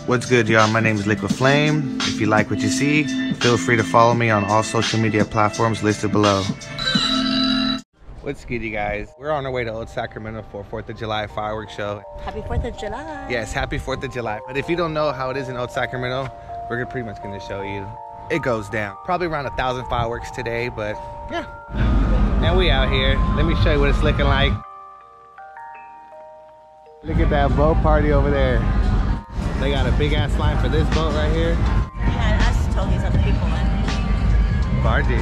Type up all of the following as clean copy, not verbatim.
What's good, y'all? My name is Liquid Flame. If you like what you see, feel free to follow me on all social media platforms listed below. What's good, you guys? We're on our way to Old Sacramento for 4th of July fireworks show. Happy 4th of July. Yes, happy 4th of July. But if you don't know how it is in Old Sacramento, we're pretty much gonna show you. It goes down. Probably around 1,000 fireworks today, but yeah. And we out here. Let me show you what it's looking like. Look at that boat party over there. They got a big ass line for this boat right here. Yeah, I just told these other people in. Bargy.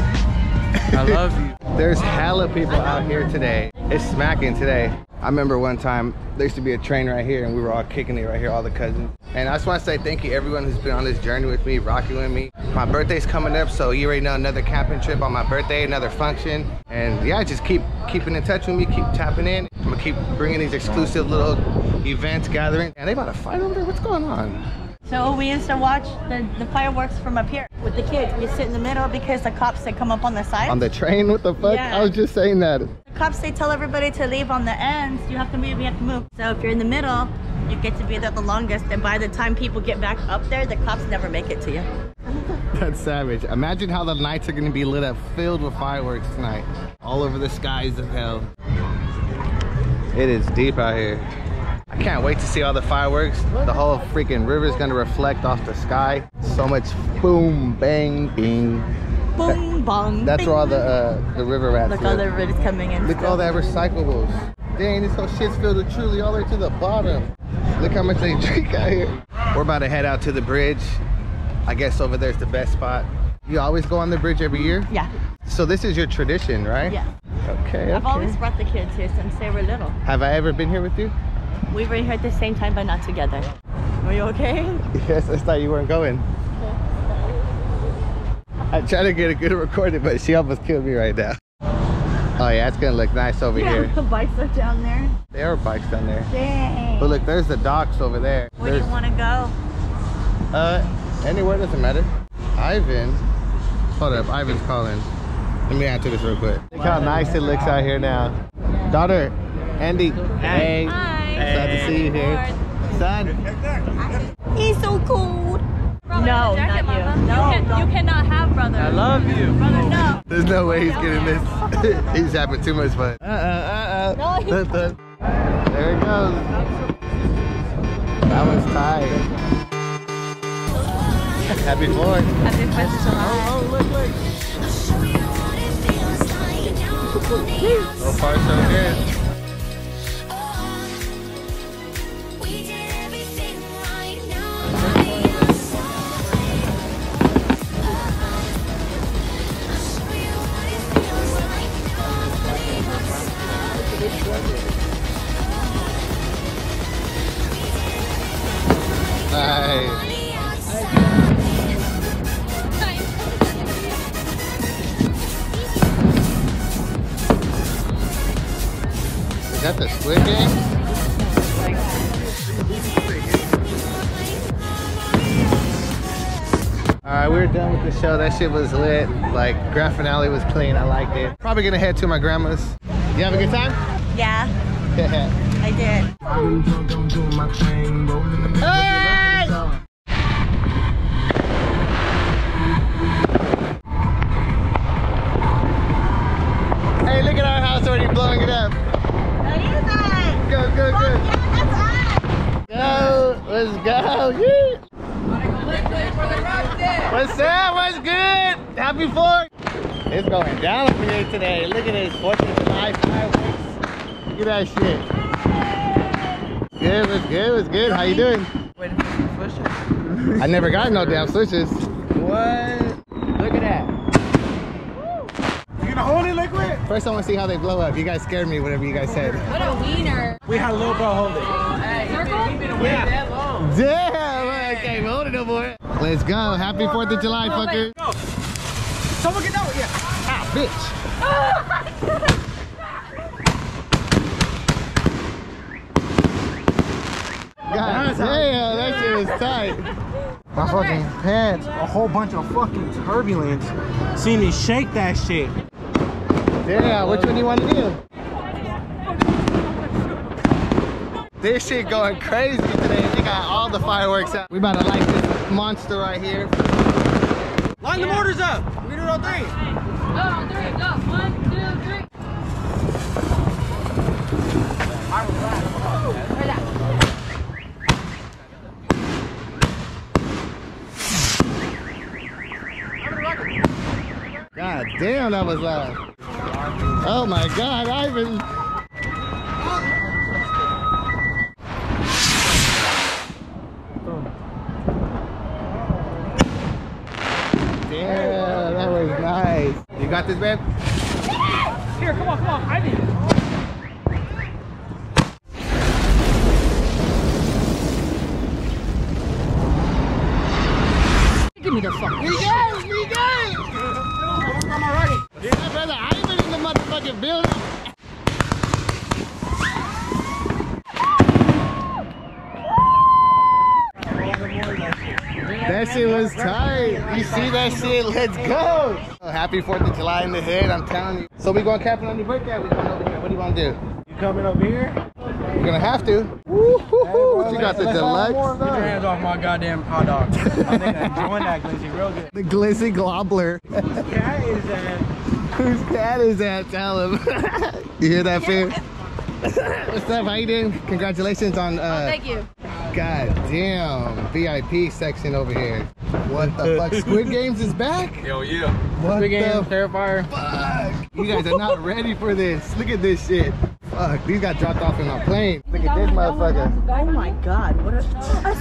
I love you. There's hella people out here today. It's smacking today. I remember one time there used to be a train right here and we were all kicking it right here, all the cousins. And I just want to say thank you everyone who's been on this journey with me, rocking with me. My birthday's coming up, so you already know, another camping trip on my birthday, another function. And yeah, just keeping in touch with me, keep tapping in. I'm gonna keep bringing these exclusive little events, gatherings. And they about to fight over there? What's going on? So we used to watch the fireworks from up here with the kids. We sit in the middle because the cops, they come up on the side. On the train? What the fuck? Yeah. I was just saying that. The cops, they tell everybody to leave on the ends. You have to move, you have to move. So if you're in the middle, you get to be there the longest. And by the time people get back up there, the cops never make it to you. That's savage. Imagine how the nights are gonna be lit up, filled with fireworks tonight. All over the skies of hell. It is deep out here. I can't wait to see all the fireworks. The whole freaking river is gonna reflect off the sky. So much boom, bang, bing. Boom, bong, That's bing. where all the river rats Look, live. all the river is coming in. Look at all that recyclables. Dang, this whole shit's filled with truly all the way to the bottom. Look how much they drink out here. We're about to head out to the bridge. I guess over there's the best spot. You always go on the bridge every year? Yeah. So this is your tradition, right? Yeah. Okay, I've always brought the kids here since they were little. Have I ever been here with you? We were here at the same time, but not together. Are you okay? Yes, I thought you weren't going. I tried to get a good recording, but she almost killed me right now. Oh yeah, it's gonna look nice over here. The bikes are down there. There are bikes down there. Dang. But look, there's the docks over there. Where do you want to go? Anywhere, doesn't matter. Ivan. Hold up, Ivan's calling. Let me answer this real quick. Look how nice it looks out here now. Daughter, Andy. Hey. Hi. Glad to see you here. Son. He's so cool. Brother, no, jacket, not you. No, you cannot have brother. I love you. Brother, no. There's no way he's getting this. He's having too much fun. No, There it goes. That one's tight. Happy 4th. Happy 4th of July. Oh, look. So far, so good. Nice. Is that the Squid Game? Alright, we're done with the show. That shit was lit. Like, grand finale was clean. I liked it. Probably gonna head to my grandma's. You have a good time? Yeah, I did. Hey! Hey, look at our house already blowing it up. Go. Let's go. Yeah. What's up? What's good? Happy 4th. It's going down over here today. Look at this 4th of July fireworks. Look at that shit. What's good? How you doing? Waiting for some switches. I never got no damn switches. What? Look at that. You gonna hold it, Liquid? First, I want to see how they blow up. You guys scared me, whatever you guys said. What a wiener. We had a little bro hold it. Hey, he's been away that long. Damn, I can't hold it no more. Let's go. Happy 4th of July, fucker. Go. Someone get out, yeah. Ah, bitch. God damn, that shit was tight. My fucking pants. A whole bunch of fucking turbulence. Seen me shake that shit. Damn, which one do you want to do? This shit going crazy today. They got all all the fireworks out. We about to light this monster right here. Line the mortars up. We do it on 3. Go on 3. Go. 1, 2, 3. God damn, that was loud. Oh my God, Ivan. Damn, that was nice. You got this, babe? Here, come on, Ivan. Give me the fuck. We got it! I'm already. Yeah, brother, Ivan in the motherfucking building. That shit was tight. You see that shit? Let's go. Oh, happy 4th of July in the hood, I'm telling you. So we going camping on your birthday? Or we going over here? What do you want to do? You coming over here? You're gonna have to. Woo-hoo-hoo. You got the deluxe. Get your hands off my goddamn hot dog. I think I'm enjoying that glizzy real good. The glizzy globler. Whose cat is that? Whose cat is that? Tell him. You hear that, Finn? What's up? How you doing? Congratulations on Thank you. God damn, VIP section over here. What the fuck? Squid Games is back? Hell yeah. What Squid the Games, Terrifier. fuck? You guys are not ready for this. Look at this shit. Fuck, these got dropped off in my plane. Look at this motherfucker. Oh my God, what a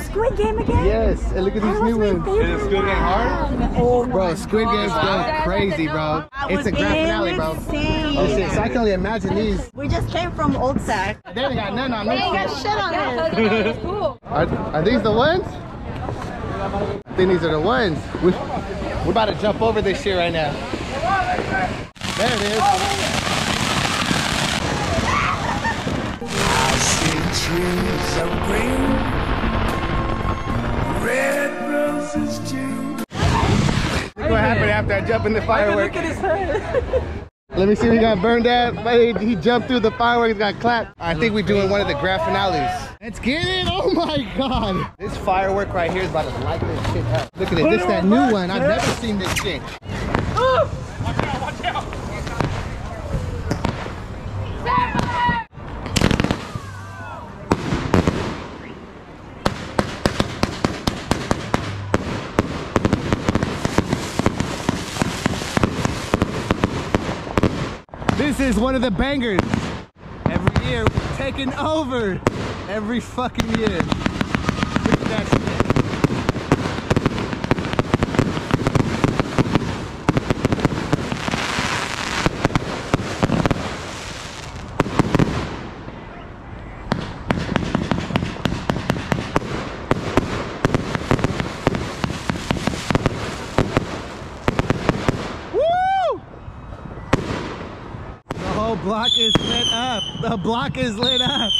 Squid Game again? Yes, and look at these new ones. Is Squid Game hard? Oh Bro, Squid Game's going crazy, bro. It's a grand finale, bro. insane. Oh shit, so I can only imagine these. We just came from Old Sac. They ain't got none on They this ain't got shit. shit on it. It's cool. Are these the ones? I think these are the ones. We're about to jump over this shit right now. There it is. I see trees of green, red roses too. Look what happened after I jump in the fireworks. Look at his head. Let me see if he got burned out. He jumped through the fireworks, got clapped. I think we're doing one of the grand finales. Let's get it! Oh my God! This firework right here is about to light this shit up. Look at it, this is that new one. I've never seen this shit. Watch out, watch out. This is one of the bangers. Every year, we're taking over. Every fucking year. Look at that shit. Woo! The whole block is lit up. The block is lit up.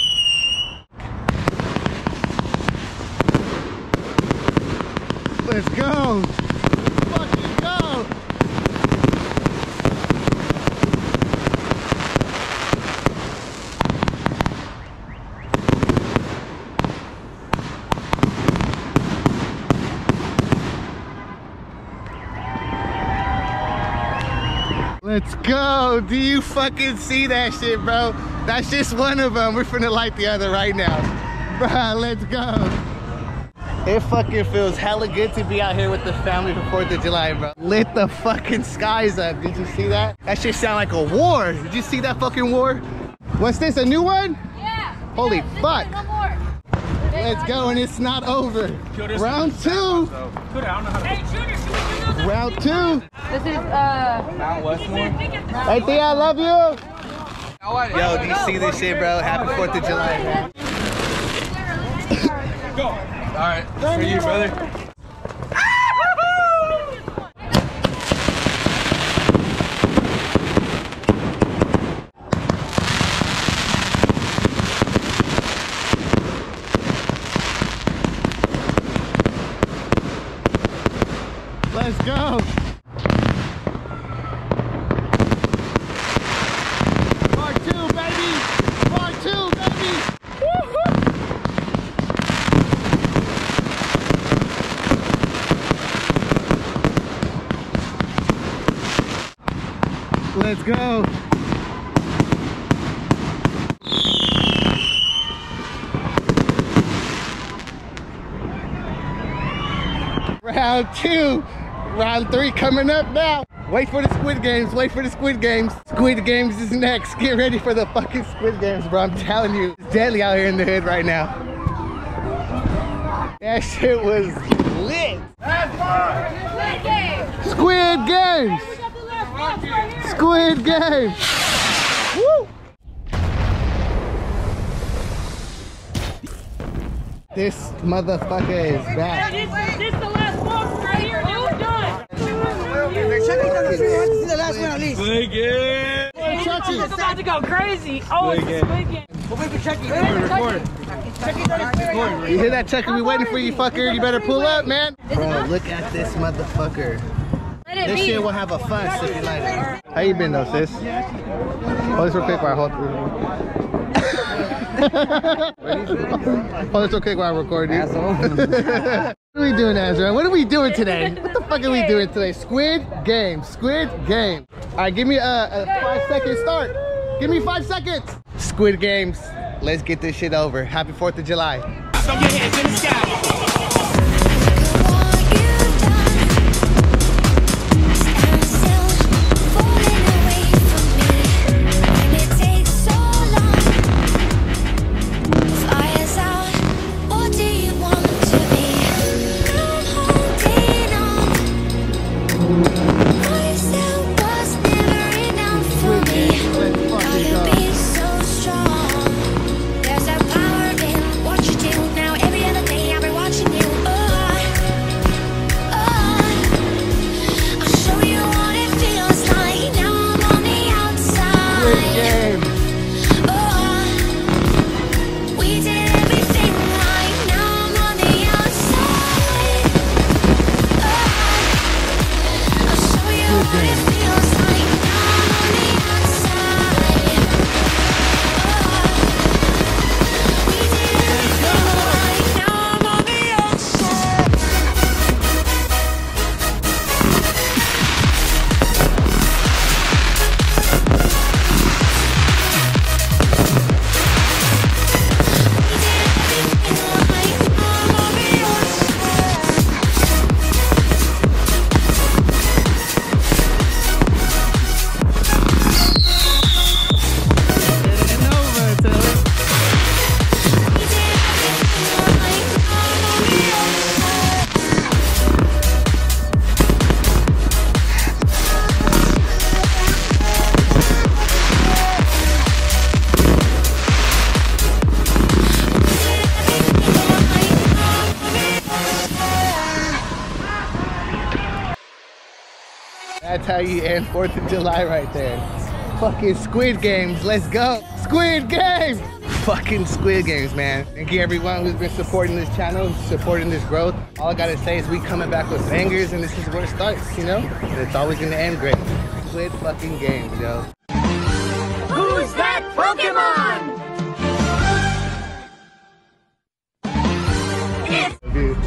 Let's go. Let's fucking go. Let's go. Do you fucking see that shit, bro? That's just one of them. We're finna light the other right now. Bruh, let's go. It fucking feels hella good to be out here with the family for 4th of July, bro. Lit the fucking skies up. Did you see that? That shit sound like a war. Did you see that fucking war? What's this, a new one? Yeah. Holy fuck. One more. Let's go, and it's not over. Round 2. Hey, Junior, should we do those? Round 2. This is, Mount Westmore. Hey, Thea, I love you. Yo, do you see this shit, bro? Happy 4th of July, man. Go. All right, for you, brother. Let's go. Part 2, baby. Part 2, baby. Woo-hoo. let's go. Round 2. Round 3 coming up now. Wait for the Squid Games. Wait for the Squid Games. Squid Games is next. Get ready for the fucking Squid Games, bro. I'm telling you. It's deadly out here in the hood right now. That shit was lit. Squid Games. Squid Games. Woo. This motherfucker is back. This is the last box right here. You're done. This is the last one at least. Squid Game. It's about to go crazy. Oh, it's a Squid Game. You hear that, Chucky? We waiting for you, fucker. You better pull up, man. Bro, look at this motherfucker. This shit will have a fuss if you like it. How you been though, sis? Hold this real quick while I hold this real quick while I record, dude. What are we doing, Ezra? What are we doing today? What the fuck are we doing today? Squid Game. Squid Game. All right, give me a 5-second start. Give me 5 seconds. Squid Games. Let's get this shit over. Happy 4th of July. Throw your hands in the sky. That's how you end 4th of July right there. Fucking Squid Games, let's go. Squid Games! Fucking Squid Games, man. Thank you everyone who's been supporting this channel, supporting this growth. All I gotta say is we coming back with bangers and this is where it starts, you know? And it's always gonna end great. Squid fucking Games, yo. Who's that Pokemon? Dude.